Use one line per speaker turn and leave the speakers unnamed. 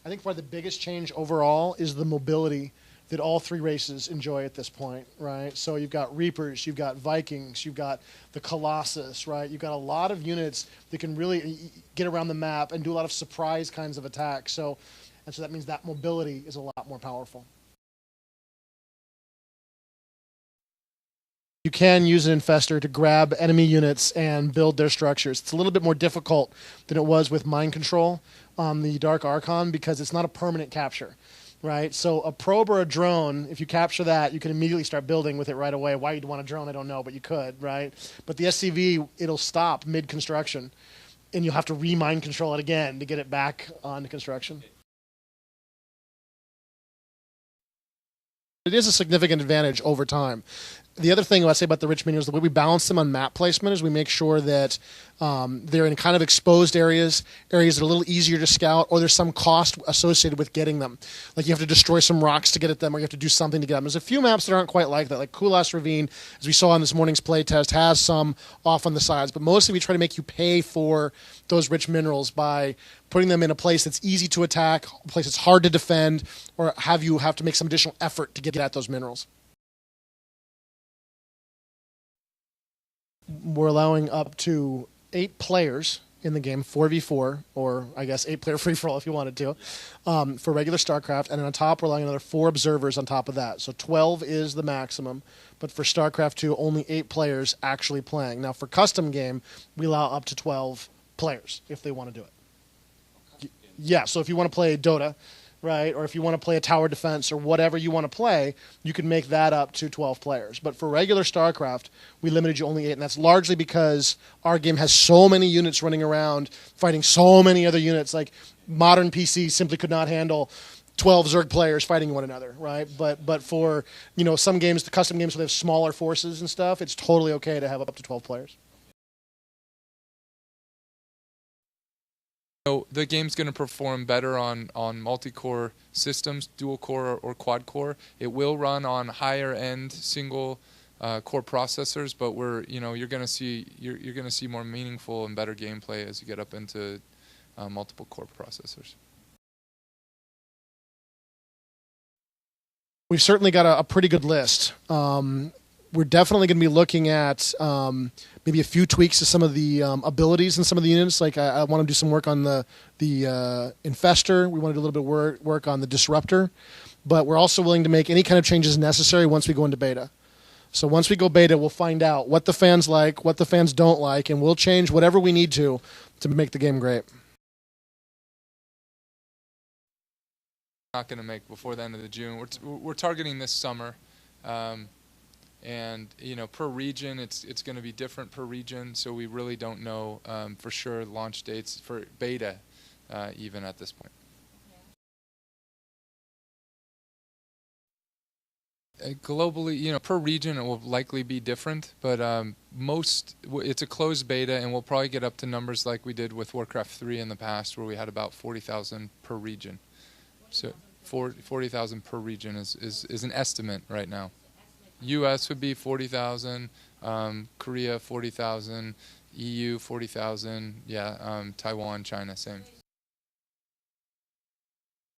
I think probably the biggest change overall is the mobility that all three races enjoy at this point, right? So you've got Reapers, you've got Vikings, you've got the Colossus, right? You've got a lot of units that can really get around the map and do a lot of surprise kinds of attacks. And so that means that mobility is a lot more powerful. You can use an infestor to grab enemy units and build their structures. It's a little bit more difficult than it was with mind control on the Dark Archon because it's not a permanent capture, right? So a probe or a drone, if you capture that, you can immediately start building with it right away. Why you'd want a drone, I don't know, but you could, right? But the SCV, it'll stop mid-construction, and you'll have to re-mind control it again to get it back onto construction. It is a significant advantage over time. The other thing I say about the rich minerals, the way we balance them on map placement is we make sure that they're in kind of exposed areas that are a little easier to scout, or there's some cost associated with getting them. Like you have to destroy some rocks to get at them, or you have to do something to get them. There's a few maps that aren't quite like that, like Kulas Ravine, as we saw in this morning's playtest, has some off on the sides. But mostly we try to make you pay for those rich minerals by putting them in a place that's easy to attack, a place that's hard to defend, or have you have to make some additional effort to get at those minerals. We're allowing up to 8 players in the game, 4v4, or I guess 8-player free-for-all if you wanted to, for regular StarCraft. And then on top, we're allowing another 4 observers on top of that. So 12 is the maximum. But for StarCraft 2, only 8 players actually playing. Now, for custom game, we allow up to 12 players if they want to do it. Yeah, so if you want to play Dota, right, or if you want to play a tower defense or whatever you want to play, you can make that up to 12 players. But for regular StarCraft, we limited you only 8, and that's largely because our game has so many units running around fighting so many other units. Like modern PC simply could not handle 12 Zerg players fighting one another, right? But for some games, the custom games where they have smaller forces and stuff, it's totally okay to have up to 12 players.
So the game's going to perform better on multi-core systems, dual-core or quad-core. It will run on higher-end single core processors, but you're going to see more meaningful and better gameplay as you get up into multiple core processors.
We've certainly got a pretty good list. We're definitely going to be looking at maybe a few tweaks to some of the abilities in some of the units. Like I want to do some work on the Infestor. We want to do a little bit of work on the Disruptor. But we're also willing to make any kind of changes necessary once we go into beta. So once we go beta, we'll find out what the fans like, what the fans don't like, and we'll change whatever we need to make the game great.
Not going to make before the end of the June. We're targeting this summer. And per region, it's going to be different per region, so we really don't know for sure launch dates for beta even at this point. Globally, per region it will likely be different, but it's a closed beta, and we'll probably get up to numbers like we did with Warcraft 3 in the past, where we had about 40,000 per region. So 40,000 per region is an estimate right now. U.S. would be 40,000, Korea 40,000, EU 40,000, yeah, Taiwan, China, same.